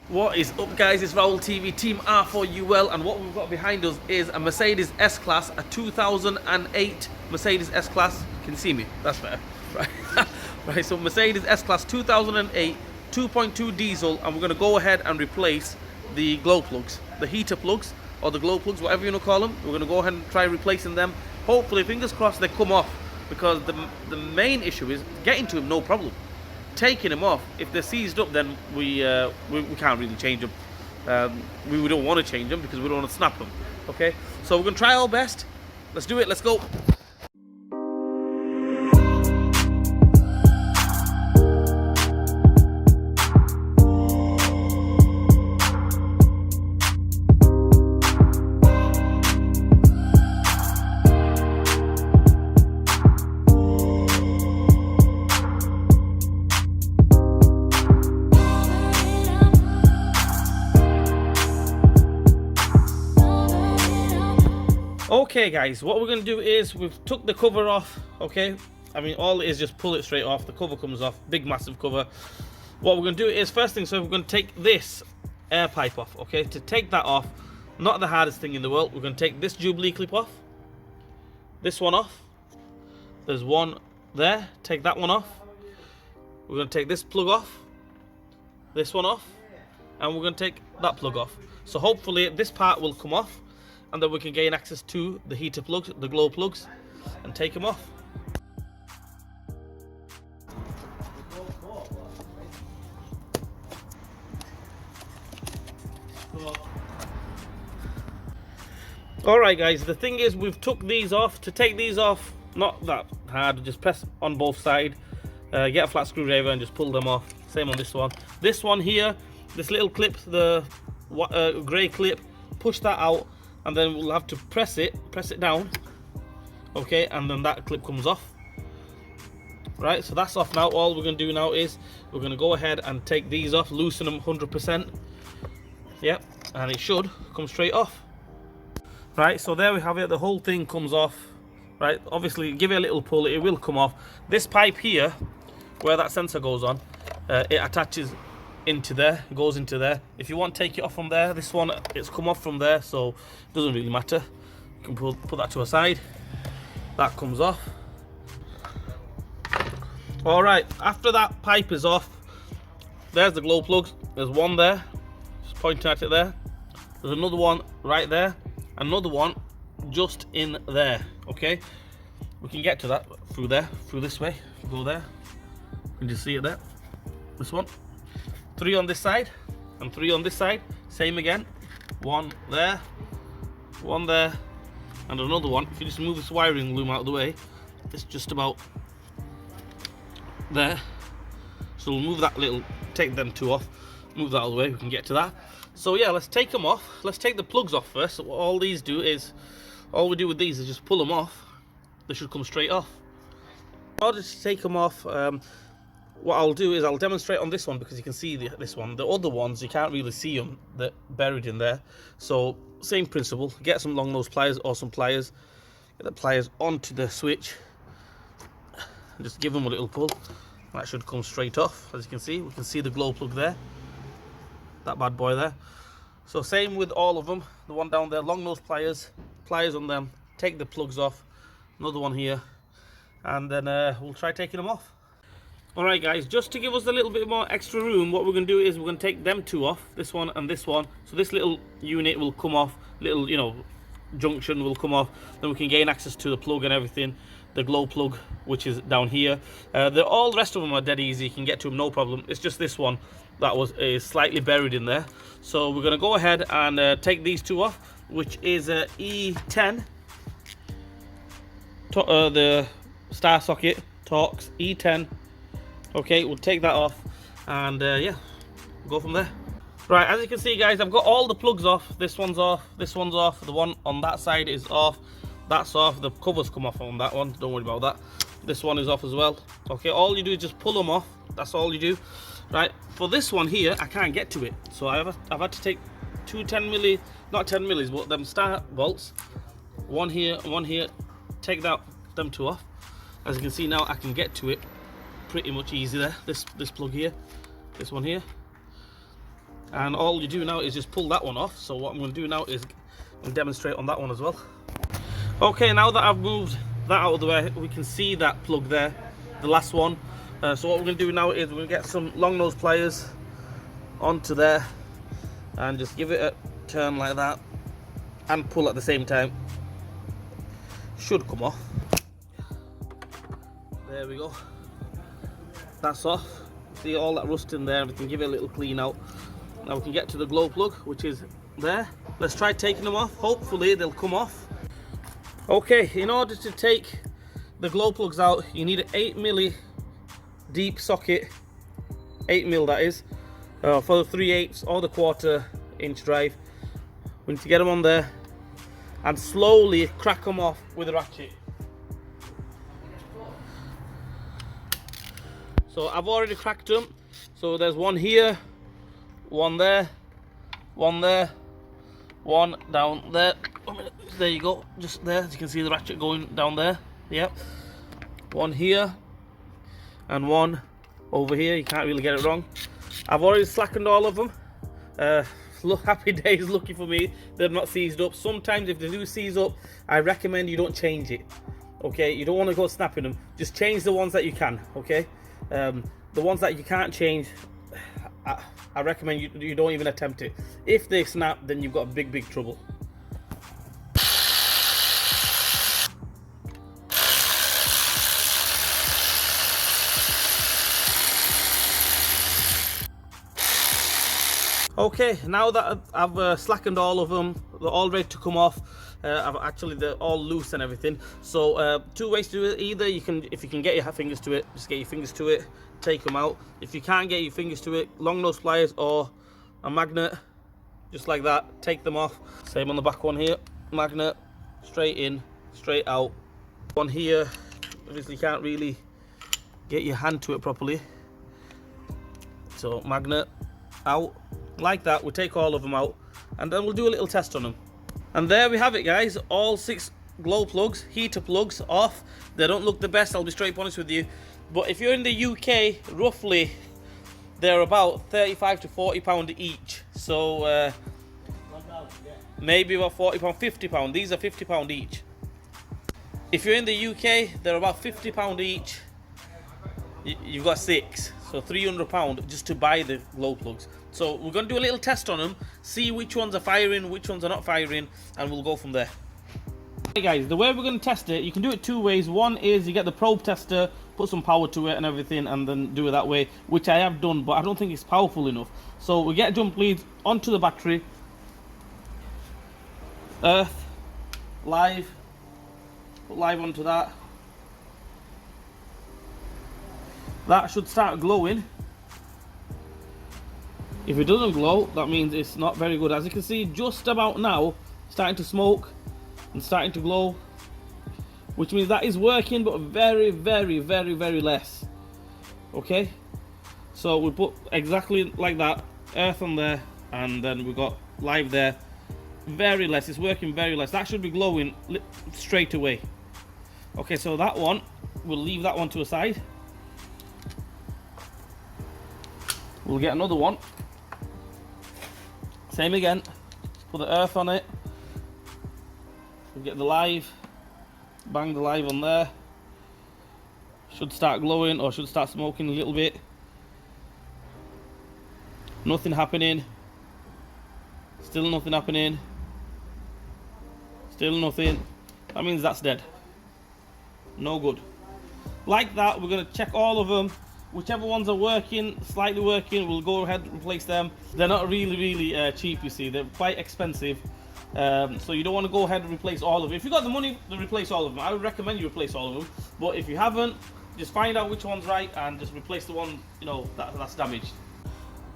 What is up, guys? It's Raul TV, Team R4UL, and what we've got behind us is a Mercedes S-Class, a 2008 Mercedes S-Class. Can you see me? That's better. Right, right. So Mercedes S-Class 2008, 2.2 diesel, and we're going to go ahead and replace the glow plugs, the heater plugs, or the glow plugs, whatever you want to call them. We're going to go ahead and try replacing them. Hopefully, fingers crossed, they come off, because the main issue is getting to them, no problem. Taking them off, if they're seized up, then we can't really change them. We don't want to change them because we don't want to snap them. Okay, so we're gonna try our best. Let's do it. Let's go. Okay guys, what we're going to do is we've took the cover off. Okay, I mean, all it is just pull it straight off, the cover comes off, big massive cover. What we're going to do is, first thing, so we're going to take this air pipe off. Okay, to take that off, not the hardest thing in the world. We're going to take this Jubilee clip off, this one off, there's one there, take that one off. We're going to take this plug off, this one off, and we're going to take that plug off. So hopefully this part will come off, and then we can gain access to the heater plugs, the glow plugs, and take them off. Alright guys, the thing is, we've took these off. To take these off, not that hard, just press on both sides, get a flat screwdriver and just pull them off. Same on this one. This one here, this little clip, the grey clip, push that out, and then we'll have to press it down. Okay, and then that clip comes off. Right, so that's off now. All we're going to do now is we're going to go ahead and take these off, loosen them 100%. Yep, and it should come straight off. Right, so there we have it. The whole thing comes off. Right, obviously give it a little pull, it will come off. This pipe here, where that sensor goes on, it attaches into there, goes into there. If you want to take it off from there, this one, it's come off from there, so it doesn't really matter. You can put that to a side. That comes off. All right, after that pipe is off, there's the glow plugs. There's one there, just pointing at it there. There's another one right there, another one just in there. Okay, we can get to that through there, through this way. Go there, you can just see it there. This one, 3 on this side and 3 on this side, same again. One there, and another one. If you just move this wiring loom out of the way, it's just about there. So we'll move that little, take them 2 off, move that out of the way, we can get to that. So yeah, let's take them off. Let's take the plugs off first. So what all these do is, all we do with these is just pull them off. They should come straight off. In order to take them off, what I'll do is I'll demonstrate on this one, because you can see this one. The other ones, you can't really see them, they're buried in there. So same principle, get some long nose pliers or some pliers, get the pliers onto the switch, and just give them a little pull. That should come straight off. As you can see, we can see the glow plug there, that bad boy there. So same with all of them, the one down there, long nose pliers on them, take the plugs off, another one here, and then we'll try taking them off. Alright guys, just to give us a little bit more extra room, what we're going to do is we're going to take them 2 off, this one and this one. So this little unit will come off, little, junction will come off. Then we can gain access to the plug and everything. The glow plug, which is down here. All the rest of them are dead easy, you can get to them no problem. It's just this one that is slightly buried in there. So we're going to go ahead and take these 2 off, which is E10. The star socket, Torx E10. Okay, we'll take that off, and yeah, go from there. Right, as you can see guys, I've got all the plugs off. This one's off, this one's off, the one on that side is off, that's off, the covers come off on that one, don't worry about that. This one is off as well. Okay, all you do is just pull them off, that's all you do. Right, for this one here, I can't get to it, so I've had to take 2 10mm, not 10 millis, but them star bolts, one here, take them 2 off. As you can see now, I can get to it pretty much easy there. This plug here, this one here, And all you do now is just pull that one off. So what I'm going to do now is demonstrate on that one as well. Okay, now that I've moved that out of the way, we can see that plug there, the last one. So what we're going to do now is we're going to get some long nose pliers onto there and just give it a turn like that and pull at the same time. Should come off. There we go. That's off. See all that rust in there, we can give it a little clean out. Now we can get to the glow plug, which is there. Let's try taking them off. Hopefully they'll come off. Okay, in order to take the glow plugs out, you need an 8mm deep socket, 8mm that is, for the 3/8 or the 1/4 inch drive. We need to get them on there and slowly crack them off with a ratchet. So I've already cracked them. So there's one here, one there, one there, one down there. There you go, just there. As you can see the ratchet going down there. Yep. One here and one over here. You can't really get it wrong. I've already slackened all of them. Look, happy days, lucky for me, they're not seized up. Sometimes if they do seize up, I recommend you don't change it. Okay, you don't want to go snapping them. Just change the ones that you can. Okay, the ones that you can't change, I recommend you don't even attempt it. If they snap, then you've got big trouble. Okay, now that I've slackened all of them, they're all ready to come off. They're all loose and everything. So 2 ways to do it. Either you can, if you can get your fingers to it, just get your fingers to it, take them out. If you can't get your fingers to it, long nose pliers or a magnet, just like that, take them off. Same on the back one here, magnet, straight in, straight out. One here, obviously you can't really get your hand to it properly. So magnet, out. Like that, we'll take all of them out and then we'll do a little test on them. And there we have it, guys. All 6 glow plugs, heater plugs, off. They don't look the best, I'll be straight honest with you. But if you're in the UK, roughly they're about £35 to £40 each. So maybe about £40, £50. These are £50 each. If you're in the UK, they're about £50 each. You've got 6, so £300 just to buy the glow plugs. So we're going to do a little test on them, see which ones are firing, which ones are not firing, and we'll go from there. Hey guys, the way we're going to test it, you can do it 2 ways. One is you get the probe tester, put some power to it and everything, and then do it that way, which I have done, but I don't think it's powerful enough. So we get jump leads onto the battery, earth, live, put live onto that. That should start glowing. If it doesn't glow, that means it's not very good. As you can see, just about now, starting to smoke and starting to glow, which means that is working, but very less. Okay, so we put exactly like that, earth on there, and then we got live there. Very less, it's working very less. That should be glowing straight away. Okay, so that one, we'll leave that one to a side. We'll get another one. Same again, put the earth on it. We'll get the live, bang the live on there. Should start glowing or should start smoking a little bit. Nothing happening. Still nothing happening. Still nothing. That means that's dead. No good. Like that, we're going to check all of them. Whichever ones are working, slightly working, we'll go ahead and replace them. They're not really cheap, you see. They're quite expensive. So you don't want to go ahead and replace all of them. If you've got the money to replace all of them, I would recommend you replace all of them. But if you haven't, just find out which one's right and just replace the one, you know, that's damaged.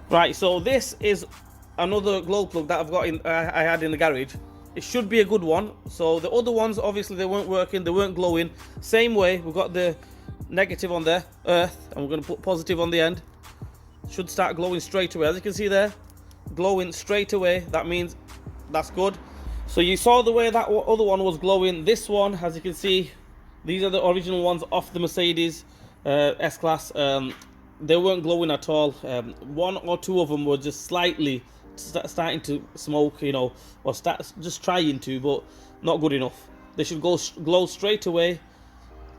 Right, so this is another glow plug that I've got I had in the garage. It should be a good one. So the other ones, obviously they weren't working, they weren't glowing. Same way, we've got the negative on there, earth, and we're going to put positive on the end. Should start glowing straight away. As you can see there, glowing straight away. That means that's good. So you saw the way that other one was glowing. This one, as you can see, these are the original ones off the Mercedes S-Class. they weren't glowing at all. One or two of them were just slightly starting to smoke, you know, or just trying to, but not good enough. They should glow straight away.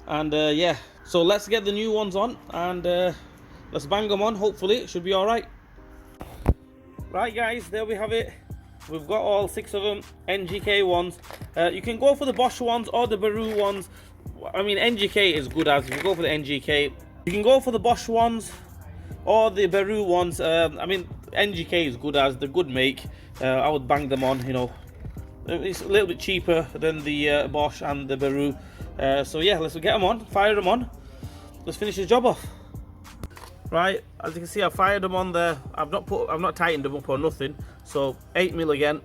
And yeah, so let's get the new ones on, and let's bang them on. Hopefully it should be all right. Right guys, there we have it. We've got all 6 of them NGK ones. You can go for the Bosch ones or the Baru ones. I mean, NGK is good as, if you go for the NGK. You can go for the Bosch ones or the Baru ones. I mean, NGK is good as, the good make. I would bang them on, you know. It's a little bit cheaper than the Bosch and the Baru. So yeah, let's get them on, fire them on. Let's finish the job off. Right, as you can see, I fired them on there. I've not tightened them up or nothing. So 8mm again,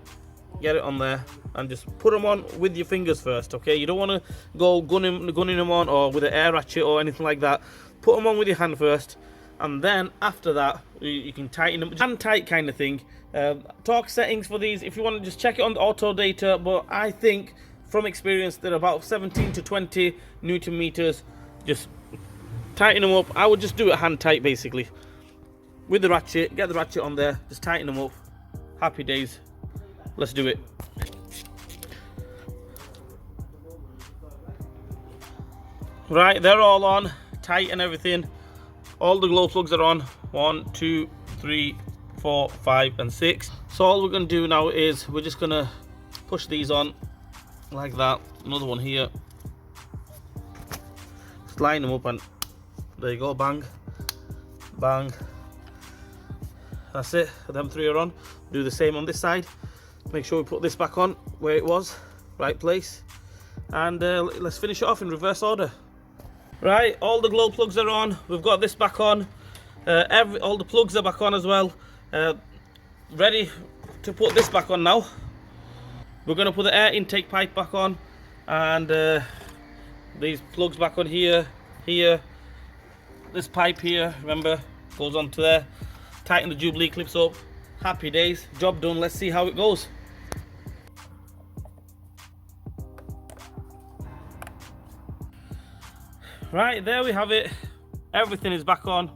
get it on there, and just put them on with your fingers first. Okay, you don't want to go gunning them on or with an air ratchet or anything like that. Put them on with your hand first, and then after that you can tighten them, hand tight kind of thing. Torque settings for these, if you want to just check it on the auto data, but I think from experience they're about 17 to 20 Newton meters. Just tighten them up. I would just do it hand tight basically with the ratchet. Get the ratchet on there, just tighten them up. Happy days. Let's do it. Right, they're all on, tight and everything. All the glow plugs are on. 1, 2, 3, 4, 5 and 6. So all we're going to do now is we're just going to push these on like that. Another one here. Just line them up, and there you go. Bang, bang. That's it. Them 3 are on. Do the same on this side. Make sure we put this back on where it was, right place, and let's finish it off in reverse order. Right, all the glow plugs are on. We've got this back on. All the plugs are back on as well. Ready to put this back on now. We're going to put the air intake pipe back on, and these plugs back on here. This pipe here, remember, goes onto there. Tighten the Jubilee clips up. Happy days, job done. Let's see how it goes. Right, there we have it. Everything is back on.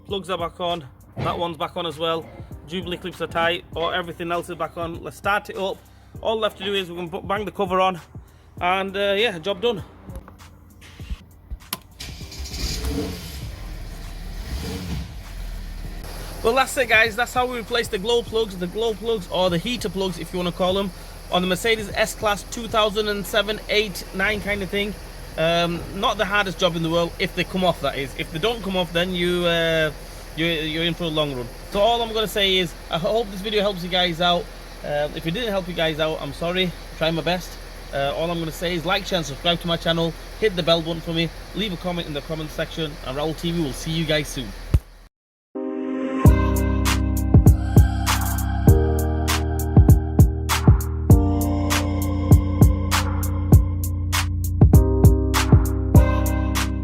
Plugs are back on. That one's back on as well. Jubilee clips are tight, or everything else is back on. Let's start it up. All left to do is we're going to bang the cover on, and yeah, job done. Well, that's it guys, that's how we replace the glow plugs, or the heater plugs if you want to call them, on the Mercedes S-Class 2007, 8, 9 kind of thing. Not the hardest job in the world, if they come off, that is. If they don't come off, then you're in for a long run. So all I'm going to say is, I hope this video helps you guys out. If it didn't help you guys out, I'm sorry, I'm trying my best. All I'm going to say is like, share and subscribe to my channel, hit the bell button for me, leave a comment in the comment section, and Raul TV will see you guys soon.